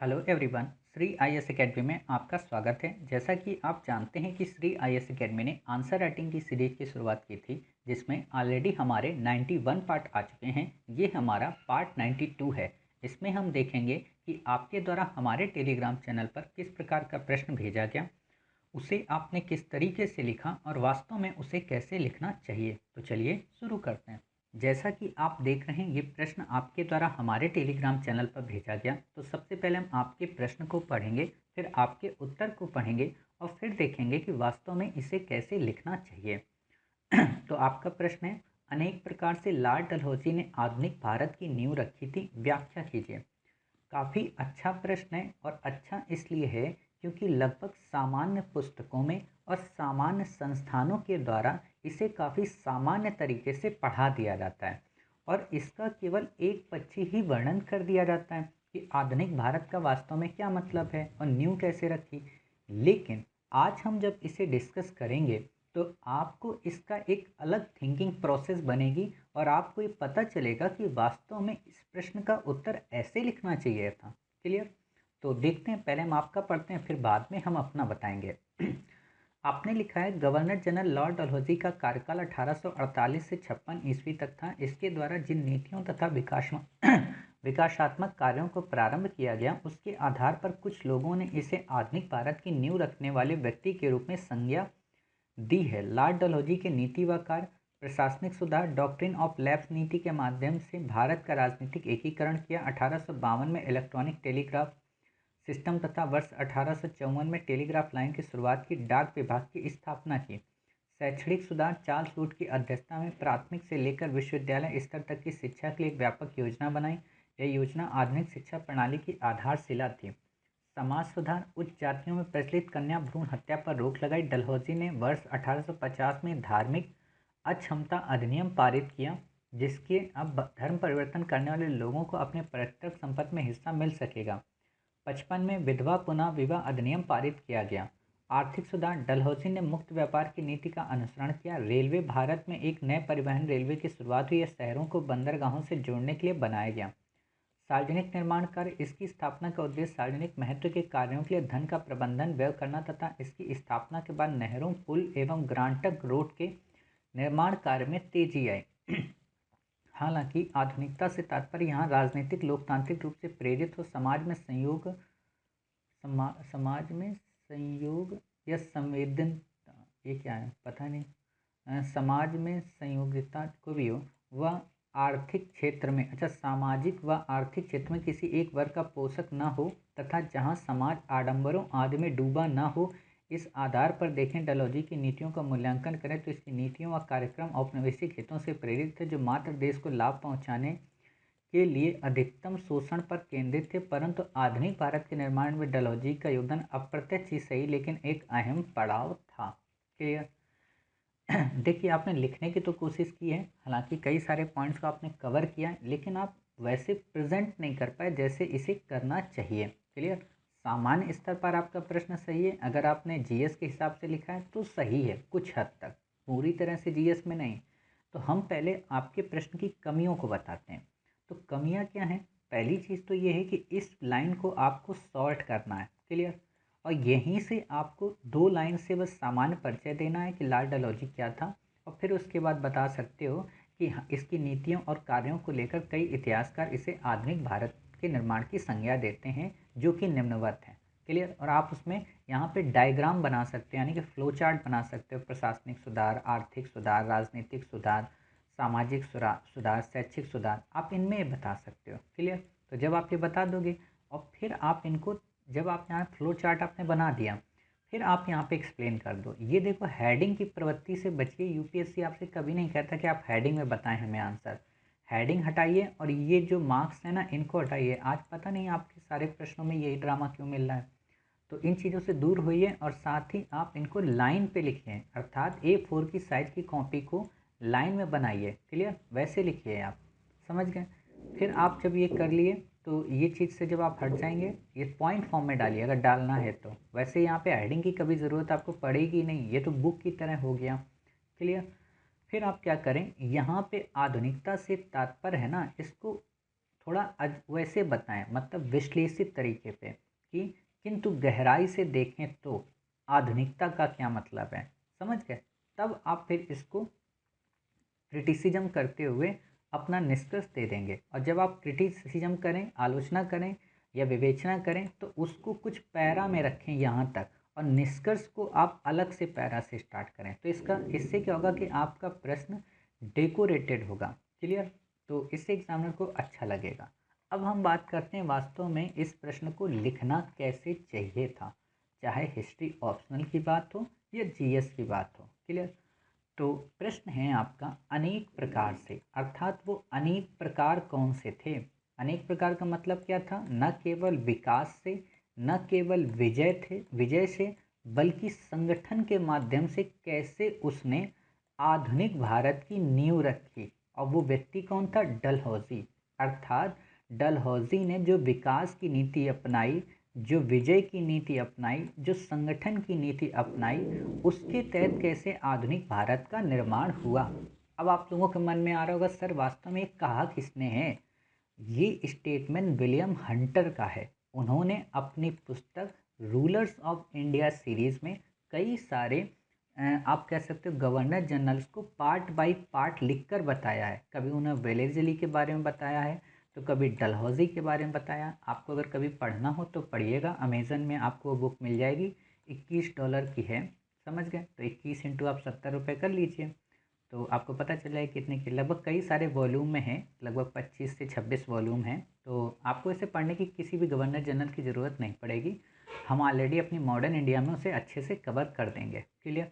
Hello everyone. Shri IAS academy में आपका स्वागत है। जैसा कि आप जानते हैं कि श्री आईएएस एकेडमी ने आंसर राइटिंग की सीरीज की शुरुआत की थी, जिसमें ऑलरेडी हमारे 91 पार्ट आ चुके हैं। ये हमारा पार्ट 92 है। इसमें हम देखेंगे कि आपके द्वारा हमारे टेलीग्राम चैनल पर किस प्रकार का प्रश्न भेजा गया, उसे आपने किस तरीके से लिखा और वास्तव में उसे कैसे लिखना चाहिए। तो चलिए शुरू करते हैं। जैसा कि आप देख रहे हैं, ये प्रश्न आपके द्वारा हमारे टेलीग्राम चैनल पर भेजा गया। तो सबसे पहले हम आपके प्रश्न को पढ़ेंगे, फिर आपके उत्तर को पढ़ेंगे और फिर देखेंगे कि वास्तव में इसे कैसे लिखना चाहिए। तो आपका प्रश्न है, अनेक प्रकार से लॉर्ड डलहौजी ने आधुनिक भारत की नींव रखी थी, व्याख्या कीजिए। काफ़ी अच्छा प्रश्न है और अच्छा इसलिए है क्योंकि लगभग सामान्य पुस्तकों में और सामान्य संस्थानों के द्वारा इसे काफ़ी सामान्य तरीके से पढ़ा दिया जाता है और इसका केवल एक पक्षी ही वर्णन कर दिया जाता है कि आधुनिक भारत का वास्तव में क्या मतलब है और न्यू कैसे रखी। लेकिन आज हम जब इसे डिस्कस करेंगे तो आपको इसका एक अलग थिंकिंग प्रोसेस बनेगी और आपको ये पता चलेगा कि वास्तव में इस प्रश्न का उत्तर ऐसे लिखना चाहिए था। क्लियर? तो देखते हैं, पहले हम आपका पढ़ते हैं, फिर बाद में हम अपना बताएंगे। आपने लिखा है, गवर्नर जनरल लॉर्ड डलहौजी का कार्यकाल 1848 से 56 ईस्वी तक था। इसके द्वारा जिन नीतियों तथा विकासात्मक कार्यों को प्रारंभ किया गया, उसके आधार पर कुछ लोगों ने इसे आधुनिक भारत की नींव रखने वाले व्यक्ति के रूप में संज्ञा दी है। लॉर्ड डलहौजी के नीति व कार्य, प्रशासनिक सुधार, डॉक्ट्रिन ऑफ लैप्स नीति के माध्यम से भारत का राजनीतिक एकीकरण किया। 1852 में इलेक्ट्रॉनिक टेलीग्राफ सिस्टम तथा वर्ष 1854 में टेलीग्राफ लाइन की शुरुआत की। डाक विभाग की स्थापना की। शैक्षणिक सुधार, चार्ल्स वुड की अध्यक्षता में प्राथमिक से लेकर विश्वविद्यालय स्तर तक की शिक्षा के लिए एक व्यापक योजना बनाई। यह योजना आधुनिक शिक्षा प्रणाली की आधारशिला थी। समाज सुधार, उच्च जातियों में प्रचलित कन्या भ्रूण हत्या पर रोक लगाई। डलहौजी ने वर्ष 1850 में धार्मिक अक्षमता अधिनियम पारित किया, जिसके अब धर्म परिवर्तन करने वाले लोगों को अपने पैतृक संपत्ति में हिस्सा मिल सकेगा। 55 में विधवा पुनः विवाह अधिनियम पारित किया गया। आर्थिक सुधार, डलहौजी ने मुक्त व्यापार की नीति का अनुसरण किया। रेलवे, भारत में एक नए परिवहन रेलवे की शुरुआत हुई। यह शहरों को बंदरगाहों से जोड़ने के लिए बनाया गया। सार्वजनिक निर्माण कार्य, इसकी स्थापना का उद्देश्य सार्वजनिक महत्व के कार्यों के लिए धन का प्रबंधन व्यय करना तथा इसकी स्थापना के बाद नहरों, पुल एवं ग्रांटक रोड के निर्माण कार्य में तेजी आई। हालांकि आधुनिकता से तात्पर्य यहाँ राजनीतिक लोकतांत्रिक रूप से प्रेरित हो, समाज में संयोग या संवेदनता, ये क्या है पता नहीं, समाज में संयोगिता को भी हो, वह आर्थिक क्षेत्र में, अच्छा, सामाजिक व आर्थिक क्षेत्र में किसी एक वर्ग का पोषक न हो तथा जहाँ समाज आडंबरों आदि में डूबा न हो। इस आधार पर देखें, डलहौजी की नीतियों का मूल्यांकन करें तो इसकी नीतियों व कार्यक्रम औपनिवेशिक हितों से प्रेरित थे, जो मात्र देश को लाभ पहुँचाने के लिए अधिकतम शोषण पर केंद्रित थे। परंतु आधुनिक भारत के निर्माण में डलहौजी का योगदान अप्रत्यक्ष ही सही, लेकिन एक अहम पड़ाव था। क्लियर? देखिए, आपने लिखने की तो कोशिश की है, हालांकि कई सारे पॉइंट्स को आपने कवर किया है, लेकिन आप वैसे प्रेजेंट नहीं कर पाए जैसे इसे करना चाहिए। क्लियर? सामान्य स्तर पर आपका प्रश्न सही है। अगर आपने जीएस के हिसाब से लिखा है तो सही है कुछ हद तक, पूरी तरह से जीएस में नहीं। तो हम पहले आपके प्रश्न की कमियों को बताते हैं। तो कमियां क्या हैं? पहली चीज़ तो ये है कि इस लाइन को आपको सॉर्ट करना है। क्लियर? और यहीं से आपको 2 लाइन से बस सामान्य परिचय देना है कि लॉर्ड डलहौजी क्या था, और फिर उसके बाद बता सकते हो कि इसकी नीतियों और कार्यों को लेकर कई इतिहासकार इसे आधुनिक भारत के निर्माण की संज्ञा देते हैं, जो कि निम्नवत है। क्लियर? और आप उसमें यहाँ पे डायग्राम बना सकते हैं, यानी कि फ्लो चार्ट बना सकते हो। प्रशासनिक सुधार, आर्थिक सुधार, राजनीतिक सुधार, सामाजिक सुधार, शैक्षिक सुधार, आप इनमें बता सकते हो। क्लियर? तो जब आप ये बता दोगे और फिर आप इनको, जब आप यहाँ फ्लो चार्ट आपने बना दिया, फिर आप यहाँ पे एक्सप्लेन कर दो। ये देखो, हेडिंग की प्रवृत्ति से बचिए। यूपीएससी आपसे कभी नहीं कहता कि आप हेडिंग में बताएं हमें आंसर। हेडिंग हटाइए और ये जो मार्क्स है ना, इनको हटाइए। आज पता नहीं आपके सारे प्रश्नों में यही ड्रामा क्यों मिल रहा है। तो इन चीज़ों से दूर होइए और साथ ही आप इनको लाइन पे लिखिए, अर्थात A4 की साइज़ की कॉपी को लाइन में बनाइए। क्लियर? वैसे लिखिए आप, समझ गए? फिर आप जब ये कर लिए तो ये चीज़ से जब आप हट जाएंगे, ये पॉइंट फॉर्म में डालिए अगर डालना है तो। वैसे यहाँ पे हेडिंग की कभी ज़रूरत आपको पड़ेगी नहीं, ये तो बुक की तरह हो गया। क्लियर? फिर आप क्या करें, यहाँ पे आधुनिकता से तात्पर्य है ना, इसको थोड़ा वैसे बताएं, मतलब विश्लेषित तरीके पे कि किंतु गहराई से देखें तो आधुनिकता का क्या मतलब है, समझ गए। तब आप फिर इसको क्रिटिसिज्म करते हुए अपना निष्कर्ष दे देंगे। और जब आप क्रिटिसिज्म करें, आलोचना करें या विवेचना करें तो उसको कुछ पैरा में रखें यहाँ तक, और निष्कर्ष को आप अलग से पैरा से स्टार्ट करें। तो इससे क्या होगा कि आपका प्रश्न डेकोरेटेड होगा। क्लियर? तो इससे एग्जामिनर को अच्छा लगेगा। अब हम बात करते हैं वास्तव में इस प्रश्न को लिखना कैसे चाहिए था, चाहे हिस्ट्री ऑप्शनल की बात हो या जीएस की बात हो। क्लियर? तो प्रश्न है आपका अनेक प्रकार से, अर्थात वो अनेक प्रकार कौन से थे। अनेक प्रकार का मतलब क्या था, न केवल विकास से, न केवल विजय से, बल्कि संगठन के माध्यम से कैसे उसने आधुनिक भारत की नींव रखी। और वो व्यक्ति कौन था, डलहौजी। अर्थात डलहौजी ने जो विकास की नीति अपनाई, जो विजय की नीति अपनाई, जो संगठन की नीति अपनाई, उसके तहत कैसे आधुनिक भारत का निर्माण हुआ। अब आप लोगों के मन में आ रहा होगा सर वास्तव में कहा किसने है। ये स्टेटमेंट विलियम हंटर का है। उन्होंने अपनी पुस्तक रूलर्स ऑफ इंडिया सीरीज में कई सारे आप कह सकते हो गवर्नर जनरल्स को पार्ट बाय पार्ट लिखकर बताया है। कभी उन्हें वेलेस्ली के बारे में बताया है, तो कभी डलहौजी के बारे में बताया। आपको अगर कभी पढ़ना हो तो पढ़िएगा, अमेज़न में आपको वो बुक मिल जाएगी, $21 की है, समझ गए। तो 21 इंटू आप 70 रुपये कर लीजिए, तो आपको पता चल जाए कितने की। लगभग कई सारे वॉल्यूम में है, लगभग 25 से 26 वॉल्यूम हैं। तो आपको इसे पढ़ने की किसी भी गवर्नर जनरल की ज़रूरत नहीं पड़ेगी, हम ऑलरेडी अपनी मॉडर्न इंडिया में उसे अच्छे से कवर कर देंगे। क्लियर?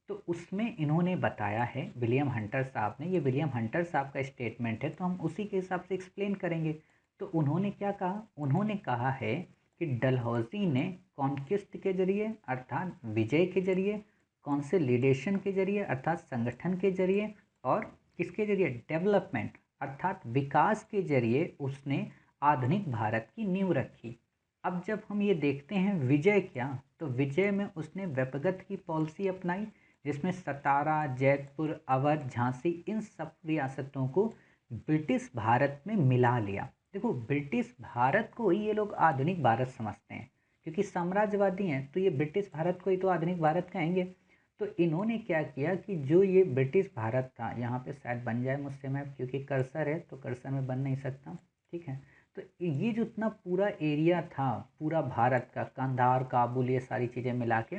तो उसमें इन्होंने बताया है, विलियम हंटर साहब ने, ये विलियम हंटर साहब का स्टेटमेंट है तो हम उसी के हिसाब से एक्सप्लेन करेंगे। तो उन्होंने क्या कहा, उन्होंने कहा है कि डलहौजी ने कॉन्क्विस्ट के जरिए अर्थात विजय के जरिए, कॉन्सोलिडेशन के जरिए अर्थात संगठन के जरिए, और किसके जरिए, डेवलपमेंट अर्थात विकास के जरिए उसने आधुनिक भारत की नींव रखी। अब जब हम ये देखते हैं विजय क्या, तो विजय में उसने व्यपगत की पॉलिसी अपनाई, जिसमें सतारा, जयपुर, अवध, झांसी इन सब रियासतों को ब्रिटिश भारत में मिला लिया। देखो ब्रिटिश भारत को ही ये लोग आधुनिक भारत समझते हैं, क्योंकि साम्राज्यवादी हैं तो ये ब्रिटिश भारत को ही तो आधुनिक भारत कहेंगे। तो इन्होंने क्या किया कि जो ये ब्रिटिश भारत था, यहाँ पे शायद बन जाए मुझसे मैप, क्योंकि कर्सर है तो कर्सर में बन नहीं सकता, ठीक है। तो ये जो इतना पूरा एरिया था पूरा भारत का, कंधार, काबुल, ये सारी चीज़ें मिला के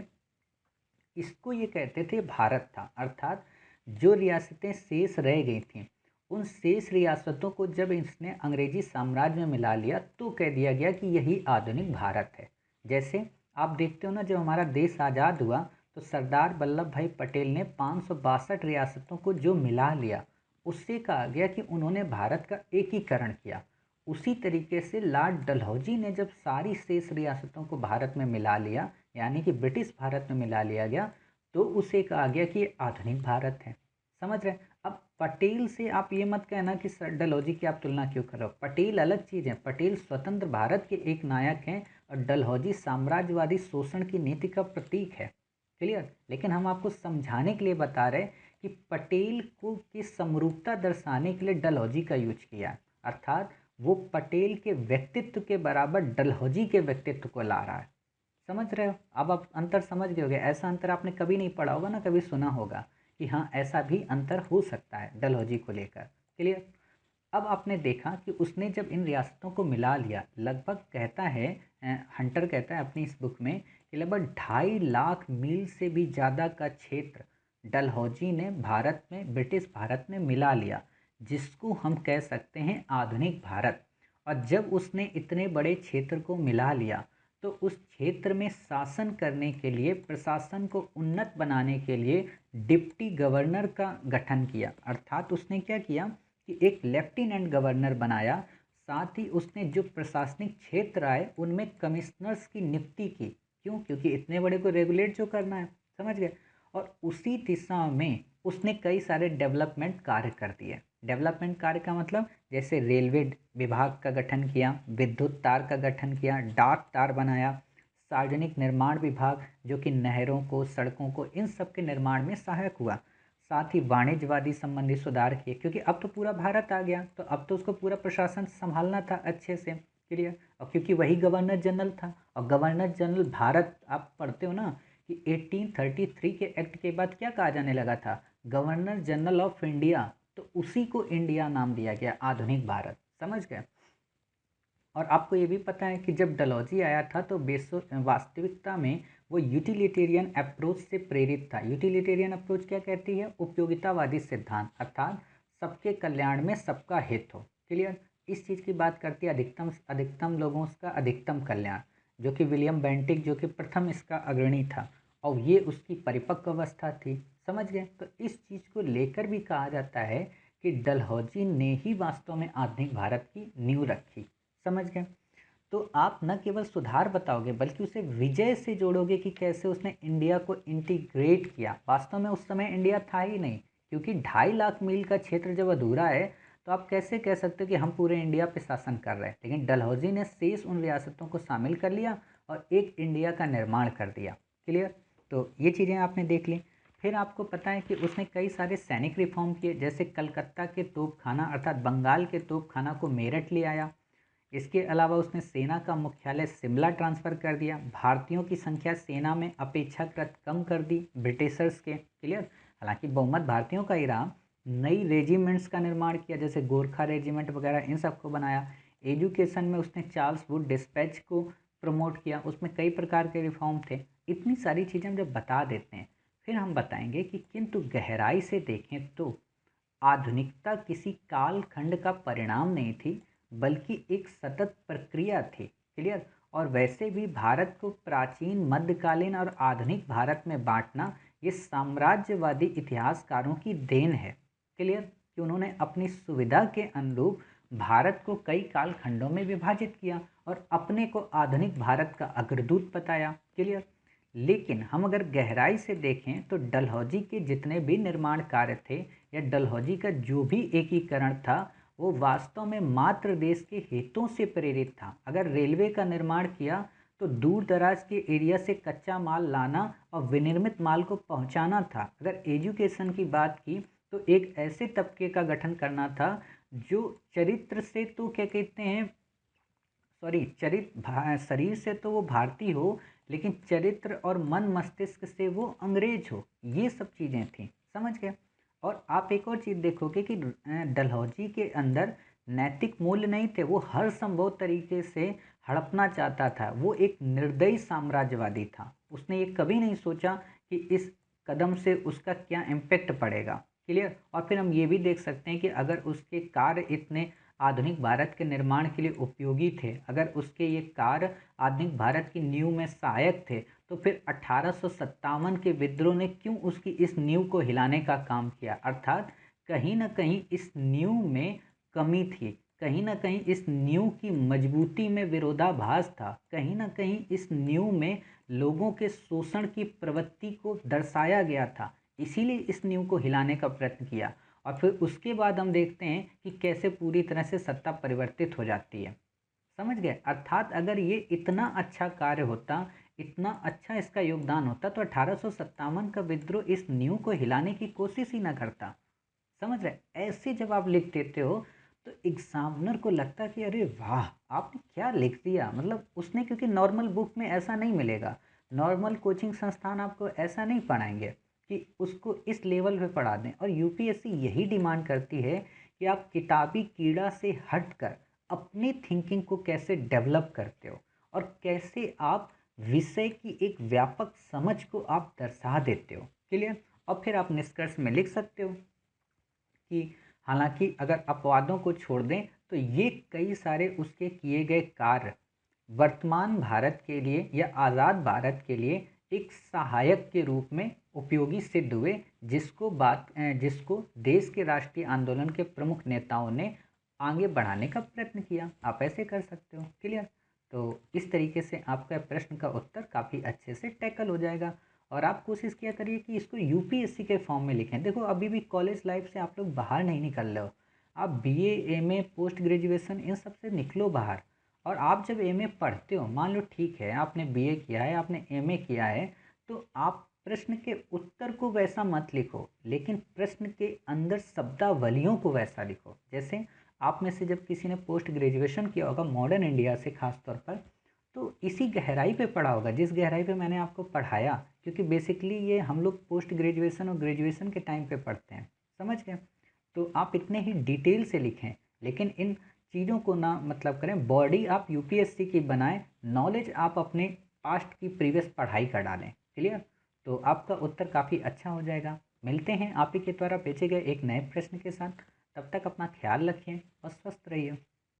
इसको ये कहते थे भारत था। अर्थात जो रियासतें शेष रह गई थीं, उन शेष रियासतों को जब इसने अंग्रेजी साम्राज्य में मिला लिया तो कह दिया गया कि यही आधुनिक भारत है। जैसे आप देखते हो ना, जब हमारा देश आज़ाद हुआ तो सरदार वल्लभ भाई पटेल ने 562 रियासतों को जो मिला लिया, उससे कहा गया कि उन्होंने भारत का एकीकरण किया। उसी तरीके से लॉर्ड डलहौजी ने जब सारी शेष रियासतों को भारत में मिला लिया, यानी कि ब्रिटिश भारत में मिला लिया गया, तो उसे कहा गया कि ये आधुनिक भारत है। समझ रहे? अब पटेल से आप ये मत कहना कि सर डलहौजी की आप तुलना क्यों कर रहे हो, पटेल अलग चीज़ है। पटेल स्वतंत्र भारत के एक नायक हैं और डलहौजी साम्राज्यवादी शोषण की नीति का प्रतीक है। क्लियर? लेकिन हम आपको समझाने के लिए बता रहे कि पटेल को की समरूपता दर्शाने के लिए डलहौजी का यूज किया, अर्थात वो पटेल के व्यक्तित्व के बराबर डलहौजी के व्यक्तित्व को ला रहा है। समझ रहे हो? अब आप अंतर समझ गए होगे। ऐसा अंतर आपने कभी नहीं पढ़ा होगा ना, कभी सुना होगा कि हाँ ऐसा भी अंतर हो सकता है डलहौजी को लेकर। क्लियर? अब आपने देखा कि उसने जब इन रियासतों को मिला लिया, लगभग कहता है हंटर कहता है अपनी इस बुक में कि लगभग 2.5 लाख मील से भी ज़्यादा का क्षेत्र डलहौजी ने भारत में, ब्रिटिश भारत में मिला लिया, जिसको हम कह सकते हैं आधुनिक भारत। और जब उसने इतने बड़े क्षेत्र को मिला लिया तो उस क्षेत्र में शासन करने के लिए, प्रशासन को उन्नत बनाने के लिए डिप्टी गवर्नर का गठन किया। अर्थात उसने क्या किया कि एक लेफ्टिनेंट गवर्नर बनाया, साथ ही उसने जो प्रशासनिक क्षेत्र आए उनमें कमिश्नर्स की नियुक्ति की। क्यों? क्योंकि इतने बड़े को रेगुलेट जो करना है, समझ गए। और उसी दिशा में उसने कई सारे डेवलपमेंट कार्य कर दिए। डेवलपमेंट कार्य का मतलब जैसे रेलवे विभाग का गठन किया, विद्युत तार का गठन किया, डाक तार बनाया, सार्वजनिक निर्माण विभाग जो कि नहरों को, सड़कों को, इन सब के निर्माण में सहायक हुआ। साथ ही वाणिज्यवादी संबंधी सुधार किए, क्योंकि अब तो पूरा भारत आ गया, तो अब तो उसको पूरा प्रशासन संभालना था अच्छे से। क्लियर। और क्योंकि वही गवर्नर जनरल था, और गवर्नर जनरल भारत आप पढ़ते हो ना कि 1833 के एक्ट के बाद क्या कहा जाने लगा था, गवर्नर जनरल ऑफ इंडिया, तो उसी को इंडिया नाम दिया गया, आधुनिक भारत। समझ गए। और आपको ये भी पता है कि जब डलहौजी आया था तो वास्तविकता में वो यूटिलिटेरियन अप्रोच से प्रेरित था। यूटिलिटेरियन अप्रोच क्या कहती है, उपयोगितावादी सिद्धांत, अर्थात सबके कल्याण में सबका हित हो। क्लियर। इस चीज़ की बात करती है अधिकतम अधिकतम लोगों का अधिकतम कल्याण, जो कि विलियम बेंटिक जो कि प्रथम इसका अग्रणी था, और ये उसकी परिपक्व अवस्था थी। समझ गए। तो इस चीज़ को लेकर भी कहा जाता है कि डलहौजी ने ही वास्तव में आधुनिक भारत की नींव रखी। समझ गए। तो आप न केवल सुधार बताओगे बल्कि उसे विजय से जोड़ोगे कि कैसे उसने इंडिया को इंटीग्रेट किया। वास्तव में उस समय इंडिया था ही नहीं, क्योंकि 2.5 लाख मील का क्षेत्र जब अधूरा है तो आप कैसे कह सकते हो कि हम पूरे इंडिया पे शासन कर रहे हैं। लेकिन डलहौजी ने शेष उन रियासतों को शामिल कर लिया और एक इंडिया का निर्माण कर दिया। क्लियर। तो ये चीज़ें आपने देख ली। फिर आपको पता है कि उसने कई सारे सैनिक रिफॉर्म किए, जैसे कलकत्ता के तोपखाना अर्थात बंगाल के तोपखाना को मेरठ ले आया। इसके अलावा उसने सेना का मुख्यालय शिमला ट्रांसफ़र कर दिया। भारतीयों की संख्या सेना में अपेक्षाकृत कम कर दी ब्रिटिशर्स के। क्लियर। हालांकि बहुमत भारतीयों का ही रहा। नई रेजिमेंट्स का निर्माण किया, जैसे गोरखा रेजिमेंट वगैरह, इन सबको बनाया। एजुकेशन में उसने चार्ल्स वुड डिस्पैच को प्रमोट किया, उसमें कई प्रकार के रिफॉर्म थे। इतनी सारी चीज़ें हम जब बता देते हैं, फिर हम बताएंगे कि किंतु गहराई से देखें तो आधुनिकता किसी कालखंड का परिणाम नहीं थी, बल्कि एक सतत प्रक्रिया थी। क्लियर। और वैसे भी भारत को प्राचीन, मध्यकालीन और आधुनिक भारत में बांटना ये साम्राज्यवादी इतिहासकारों की देन है। क्लियर। कि उन्होंने अपनी सुविधा के अनुरूप भारत को कई कालखंडों में विभाजित किया और अपने को आधुनिक भारत का अग्रदूत बताया। क्लियर। लेकिन हम अगर गहराई से देखें तो डलहौजी के जितने भी निर्माण कार्य थे या डलहौजी का जो भी एकीकरण था, वो वास्तव में मात्र देश के हितों से प्रेरित था। अगर रेलवे का निर्माण किया तो दूर दराज के एरिया से कच्चा माल लाना और विनिर्मित माल को पहुंचाना था। अगर एजुकेशन की बात की तो एक ऐसे तबके का गठन करना था जो चरित्र से तो क्या कहते हैं, सॉरी, शरीर से तो वो भारतीय हो, लेकिन चरित्र और मन मस्तिष्क से वो अंग्रेज हो। ये सब चीज़ें थी। समझ गए। और आप एक और चीज़ देखोगे कि डलहौजी के अंदर नैतिक मूल्य नहीं थे, वो हर संभव तरीके से हड़पना चाहता था। वो एक निर्दयी साम्राज्यवादी था। उसने ये कभी नहीं सोचा कि इस कदम से उसका क्या इम्पेक्ट पड़ेगा। क्लियर। और फिर हम ये भी देख सकते हैं कि अगर उसके कार्य इतने आधुनिक भारत के निर्माण के लिए उपयोगी थे, अगर उसके ये कार्य आधुनिक भारत की नींव में सहायक थे, तो फिर 1857 के विद्रोह ने क्यों उसकी इस नींव को हिलाने का काम किया। अर्थात कहीं ना कहीं इस नींव में कमी थी, कहीं ना कहीं इस नींव की मजबूती में विरोधाभास था, कहीं ना कहीं इस नींव में लोगों के शोषण की प्रवृत्ति को दर्शाया गया था। इसीलिए इस नींव को हिलाने का प्रयत्न किया। और फिर उसके बाद हम देखते हैं कि कैसे पूरी तरह से सत्ता परिवर्तित हो जाती है। समझ गए। अर्थात अगर ये इतना अच्छा कार्य होता, इतना अच्छा इसका योगदान होता, तो 1857 का विद्रोह इस नींव को हिलाने की कोशिश ही ना करता। समझ रहे। ऐसे जब आप लिख देते हो तो एग्जामिनर को लगता है कि अरे वाह, आपने क्या लिख दिया। मतलब उसने, क्योंकि नॉर्मल बुक में ऐसा नहीं मिलेगा, नॉर्मल कोचिंग संस्थान आपको ऐसा नहीं पढ़ाएंगे कि उसको इस लेवल पे पढ़ा दें। और यूपीएससी यही डिमांड करती है कि आप किताबी कीड़ा से हटकर अपनी थिंकिंग को कैसे डेवलप करते हो और कैसे आप विषय की एक व्यापक समझ को आप दर्शा देते हो। क्लियर। और फिर आप निष्कर्ष में लिख सकते हो कि हालांकि अगर अपवादों को छोड़ दें तो ये कई सारे उसके किए गए कार्य वर्तमान भारत के लिए या आज़ाद भारत के लिए एक सहायक के रूप में उपयोगी सिद्ध हुए, जिसको देश के राष्ट्रीय आंदोलन के प्रमुख नेताओं ने आगे बढ़ाने का प्रयत्न किया। आप ऐसे कर सकते हो। क्लियर। तो इस तरीके से आपका प्रश्न का उत्तर काफ़ी अच्छे से टैकल हो जाएगा। और आप कोशिश किया करिए कि इसको यूपीएससी के फॉर्म में लिखें। देखो अभी भी कॉलेज लाइफ से आप लोग बाहर नहीं निकल रहे हो। आप BA, MA, post graduation in सब से निकलो बाहर। और आप जब एमए पढ़ते हो, मान लो ठीक है आपने बीए किया है, आपने एमए किया है, तो आप प्रश्न के उत्तर को वैसा मत लिखो, लेकिन प्रश्न के अंदर शब्दावलियों को वैसा लिखो। जैसे आप में से जब किसी ने पोस्ट ग्रेजुएशन किया होगा मॉडर्न इंडिया से खास तौर पर, तो इसी गहराई पे पढ़ा होगा जिस गहराई पे मैंने आपको पढ़ाया, क्योंकि बेसिकली ये हम लोग पोस्ट ग्रेजुएशन और ग्रेजुएशन के टाइम पे पढ़ते हैं, समझ गए। तो आप इतने ही डिटेल से लिखें, लेकिन इन चीज़ों को ना मतलब करें, बॉडी आप यूपीएससी की बनाएं, नॉलेज आप अपने पास्ट की प्रीवियस पढ़ाई का डालें। क्लियर? तो आपका उत्तर काफ़ी अच्छा हो जाएगा। मिलते हैं आप ही के द्वारा भेजे गए एक नए प्रश्न के साथ। तब तक अपना ख्याल रखिए और स्वस्थ रहिए।